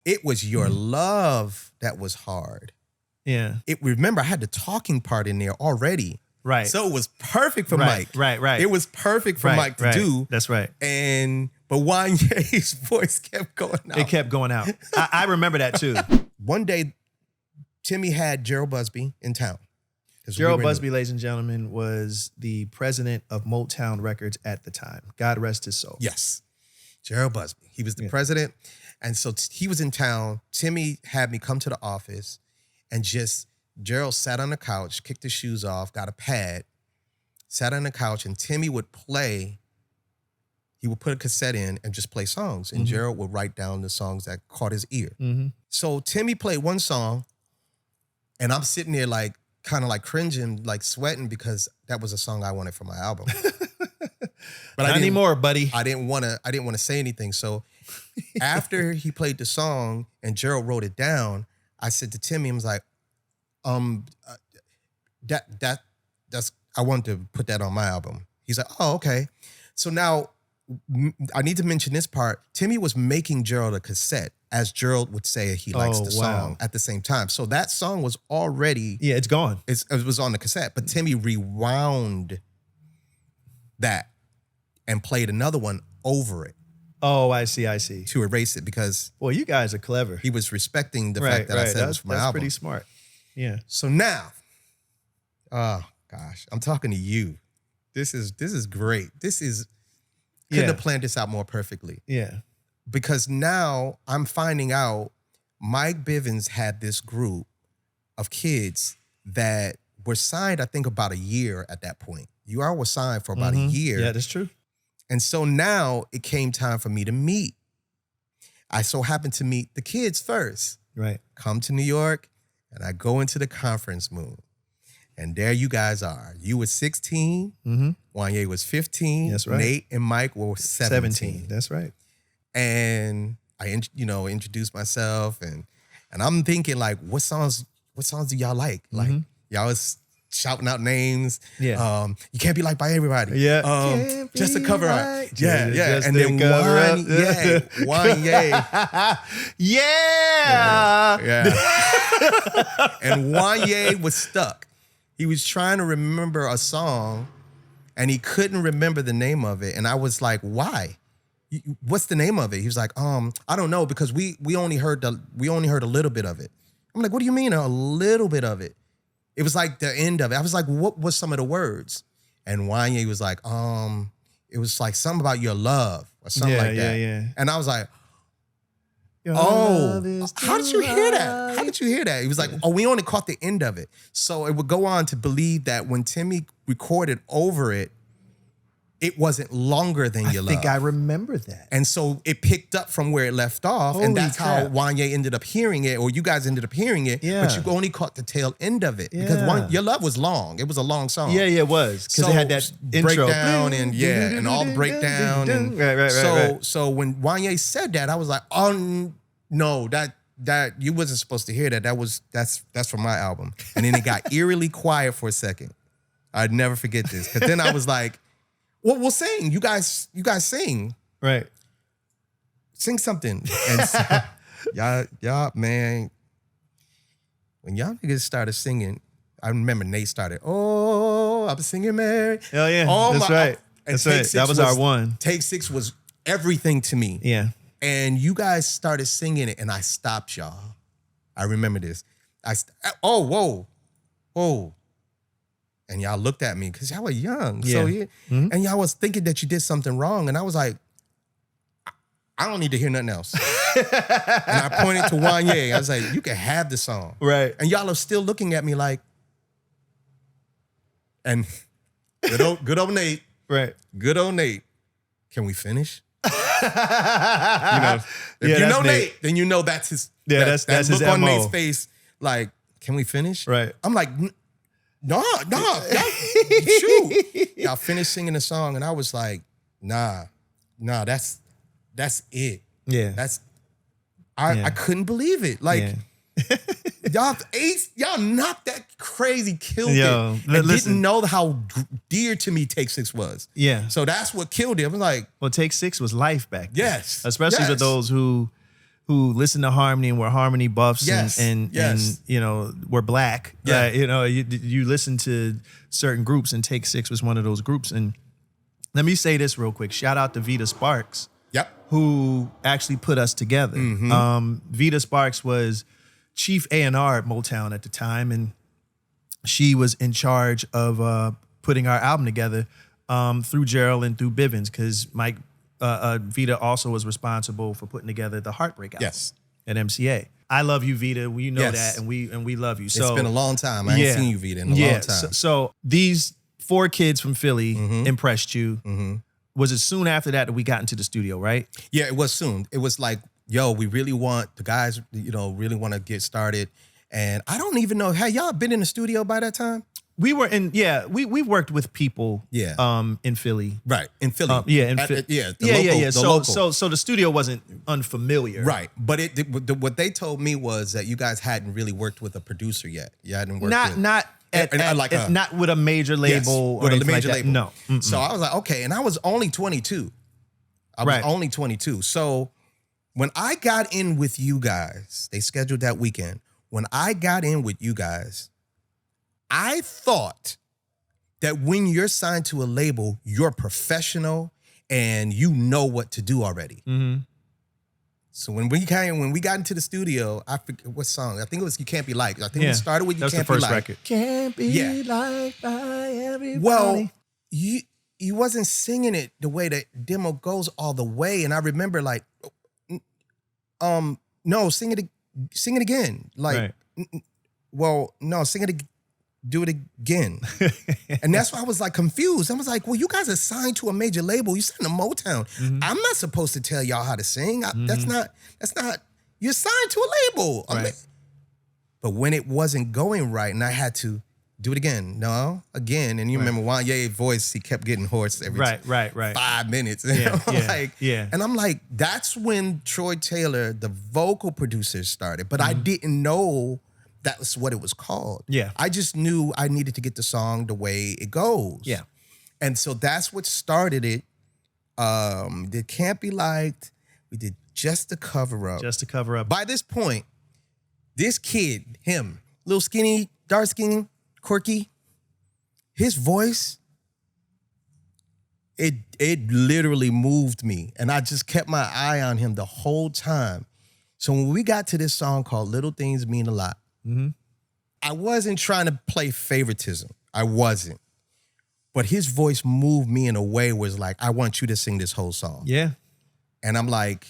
It was Your Love that was hard. Yeah. Remember, I had the talking part in there already. Right. So it was perfect for Mike. Right. It was perfect for Mike to do. That's right. But Wanyá's voice kept going out. It kept going out. I remember that too. One day, Timmy had Gerald Busby in town. Gerald Busby, ladies and gentlemen, was the president of Motown Records at the time. God rest his soul. Yes. Gerald Busby. He was the president. And so he was in town. Timmy had me come to the office and Gerald sat on the couch, kicked his shoes off, got a pad, sat on the couch, and Timmy would play. He would put a cassette in and just play songs. And Gerald would write down the songs that caught his ear. So Timmy played one song, and I'm sitting there like, kind of like cringing, like sweating, because that was a song I wanted for my album. But Not anymore, buddy. I didn't want to say anything. So after he played the song and Gerald wrote it down, I said to Timmy, I was like, that's I want to put that on my album. He's like, oh, okay. So now I need to mention this part. Timmy was making Gerald a cassette, as Gerald would say he likes the song at the same time. So that song was already... Yeah, it's gone. It was on the cassette, but Timmy rewound that and played another one over it. Oh, I see. To erase it, because... Well, you guys are clever. He was respecting the fact that I said it was for my album. That's pretty smart. Yeah. So now, oh gosh, I'm talking to you. This is great. Couldn't have planned this out more perfectly. Yeah. Because now I'm finding out Mike Bivins had this group of kids that were signed, I think, about a year at that point. You all were signed for about a year. Yeah, that's true. And so now it came time for me to meet. I so happened to meet the kids first. Right. Come to New York, and I go into the conference room. And there you guys are. You were 16. Wanyá was 15. That's right. Nate and Mike were 17. That's right. And I, introduced myself, and I'm thinking like, what songs do y'all like? Like y'all was shouting out names. Yeah. You can't be liked by everybody. Yeah. Just to cover up. Yeah. And then Wanyá. Yeah. And Wanyá was stuck. He was trying to remember a song, and he couldn't remember the name of it. And I was like, why? What's the name of it? He was like, I don't know, because we only heard a little bit of it. I'm like, what do you mean a little bit of it? It was like the end of it. I was like, what was some of the words? And Wanyá was like, it was like something about your love or something like that. Yeah. And I was like, Your oh, love is how did you hear that? How did you hear that? He was like, we only caught the end of it. So it would go on to believe that when Timmy recorded over it, it wasn't longer than Your Love. I think I remember that. And so it picked up from where it left off. Holy and that's crap. how Wanyá ended up hearing it, or you guys ended up hearing it. Yeah. But you only caught the tail end of it. Because Your Love was long. It was a long song. Yeah, it was. Because it had that intro. Breakdown and all the breakdown. And right. So when Wanyá said that, I was like, no, that you wasn't supposed to hear that. That's from my album. And then it got eerily quiet for a second. I'd never forget this. Because then I was like, well, we'll sing. You guys sing. Right. Sing something. And so, y'all, man, when y'all niggas started singing, I remember Nate started, oh, I'm singing Mary. Oh, yeah. Oh, that's right. That's right. That was our one. Take 6 was everything to me. Yeah. And you guys started singing it, and I stopped y'all. I remember this. Whoa. And y'all looked at me because y'all were young. Yeah. So and y'all was thinking that you did something wrong. And I was like, I don't need to hear nothing else. And I pointed to Wanyá. I was like, you can have the song. Right. And y'all are still looking at me like, and good old Nate. Right. Good old Nate. Can we finish? If you know Nate, then you know that's his. Yeah, that's his look on MO. Nate's face. Like, can we finish? Right. I'm like, nah, shoot. Y'all finished singing the song, and I was like, nah, that's it. Yeah. I couldn't believe it. Like, y'all knocked that crazy, killed it. And didn't know how dear to me Take 6 was. Yeah. So that's what killed it. I was like, well, Take 6 was life back then. Yes. Especially for those who who listen to harmony and were harmony buffs and you know, were black. Yeah. You know, you listen to certain groups, and Take Six was one of those groups. And let me say this real quick. Shout out to Vita Sparks. Yep. Who actually put us together. Vita Sparks was chief A&R at Motown at the time, and she was in charge of putting our album together through Gerald and through Bivens, because Mike Vita also was responsible for putting together the Heartbreak album at MCA. I love you, Vita. You know that, and we love you. So it's been a long time. I ain't seen you, Vita, in a long time. So these 4 kids from Philly impressed you. Was it soon after that we got into the studio, right? Yeah, it was soon. It was like, yo, we really want, the guys, you know, really want to get started. And I don't even know, had y'all been in the studio by that time? We were in, we worked with people in Philly. Right, in Philly. So the studio wasn't unfamiliar. Right, but what they told me was that you guys hadn't really worked with a producer yet. You hadn't worked not with a major label or anything like that. No. So I was like, okay, and I was only 22. I was only 22. So when I got in with you guys, they scheduled that weekend. When I got in with you guys, I thought that when you're signed to a label, you're professional and you know what to do already. So when we got into the studio, I forget what song. I think it was "You Can't Be Liked." I think we started with "You Can't Be Liked." That's the first record. Can't be liked by everybody. Well, you wasn't singing it the way that demo goes all the way, and I remember like, no, sing it again. Like, well, no, sing it. Do it again. And that's why I was like confused. I was like, well, you guys are signed to a major label. You signed to Motown. I'm not supposed to tell y'all how to sing. That's not, you're signed to a label. Right. I mean, but when it wasn't going right and I had to do it again, again. And you remember Wanya's voice, he kept getting hoarse every 5 minutes. And I'm like, that's when Troy Taylor, the vocal producer, started. But I didn't know that was what it was called. Yeah. I just knew I needed to get the song the way it goes. Yeah. And so that's what started it. It Can't Be Liked. We did Just a Cover Up. Just to cover up. By this point, this kid, him, little skinny, dark skinny, quirky, his voice, it literally moved me. And I just kept my eye on him the whole time. So when we got to this song called Little Things Mean a Lot, I wasn't trying to play favoritism. I wasn't. But his voice moved me in a way where it's like, I want you to sing this whole song. Yeah. And I'm like,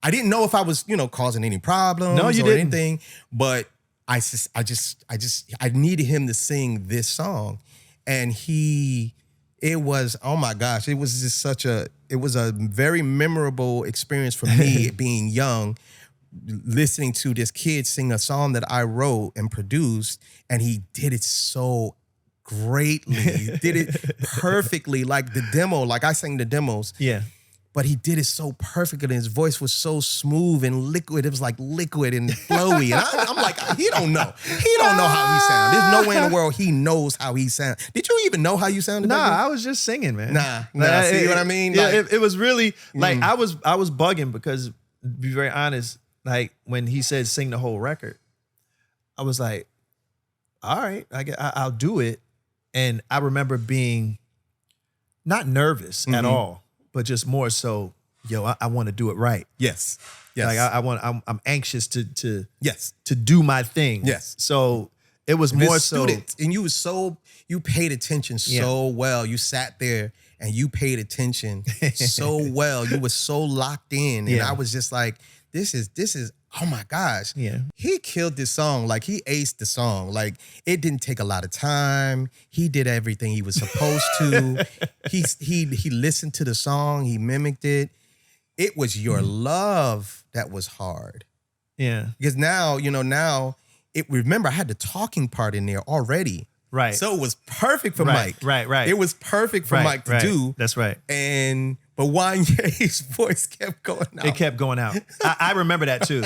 I didn't know if I was, causing any problems or anything, but I needed him to sing this song. And it was, oh my gosh, it was just it was a very memorable experience for me being young, listening to this kid sing a song that I wrote and produced, and he did it so greatly. He did it perfectly, like the demo, like I sang the demos. Yeah. But he did it so perfectly, and his voice was so smooth and liquid. It was like liquid and flowy. And I'm like, he don't know. He don't know how he sounds. There's no way in the world he knows how he sounds. Did you even know how you sounded? Nah, I was just singing, man. Nah. See what I mean? Yeah, it was really like I was bugging because, to be very honest, like when he said sing the whole record, I was like, all right, I'll do it. And I remember being not nervous at all, but just more so, I want to do it right. Yes. Like I'm anxious to do my thing. Yes. So it was more so, and you paid attention so well. You sat there and you paid attention so well. You were so locked in, and I was just like, this is, oh my gosh. Yeah. He killed this song. Like, he aced the song. Like, it didn't take a lot of time. He did everything he was supposed to. He listened to the song. He mimicked it. It was Your Love that was hard. Yeah. Because now, remember, I had the talking part in there already. Right. So it was perfect for Mike. Right. It was perfect for Mike to do. That's right. But Wanya's voice kept going out. It kept going out. I remember that too.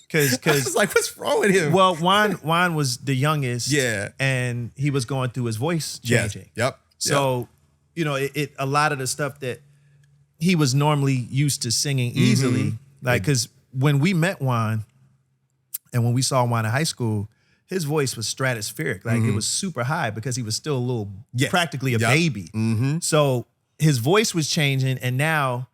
Because I was like, what's wrong with him? Well, Juan was the youngest. Yeah. And he was going through his voice changing. Yep. So, a lot of the stuff that he was normally used to singing easily, like, because when we met Juan and when we saw Juan in high school, his voice was stratospheric. Like, it was super high because he was still a little, practically a baby. So his voice was changing, and now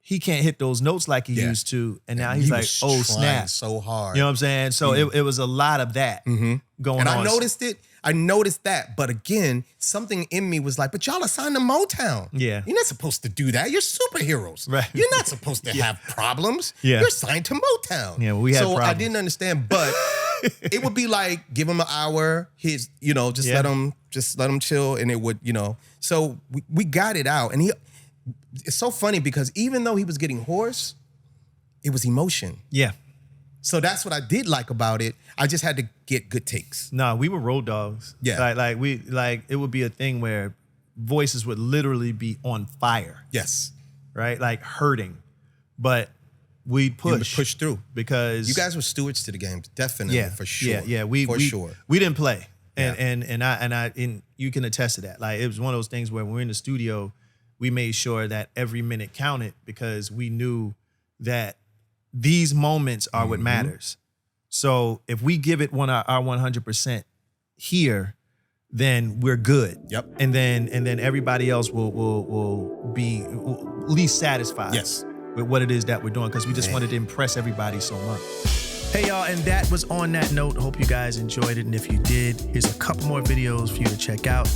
he can't hit those notes like he used to. And now he's like, oh, snap. So hard. You know what I'm saying? So it was a lot of that going on. And I noticed it. I noticed that. But again, something in me was like, but y'all are signed to Motown. Yeah. You're not supposed to do that. You're superheroes. Right. You're not supposed to have problems. Yeah. You're signed to Motown. Yeah, well, we had problems. I didn't understand, but it would be like, give him an hour, just let him chill, and it would, So we got it out. And it's so funny because even though he was getting hoarse, it was emotion. Yeah. So that's what I did like about it. I just had to get good takes. No, we were road dogs. Yeah. Like it would be a thing where voices would literally be on fire. Yes. Right? Like hurting. But we'd push through. Because you guys were stewards to the game, definitely, for sure. Yeah. We didn't play. And you can attest to that. Like, it was one of those things where when we're in the studio, we made sure that every minute counted because we knew that these moments are what matters. So if we give it our 100% here, then we're good. Yep. And then everybody else will be at least satisfied with what it is that we're doing, because we just wanted to impress everybody so much. Hey y'all, and that was on that note. Hope you guys enjoyed it, and if you did, here's a couple more videos for you to check out.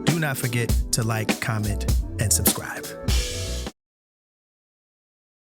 Do not forget to like, comment, and subscribe.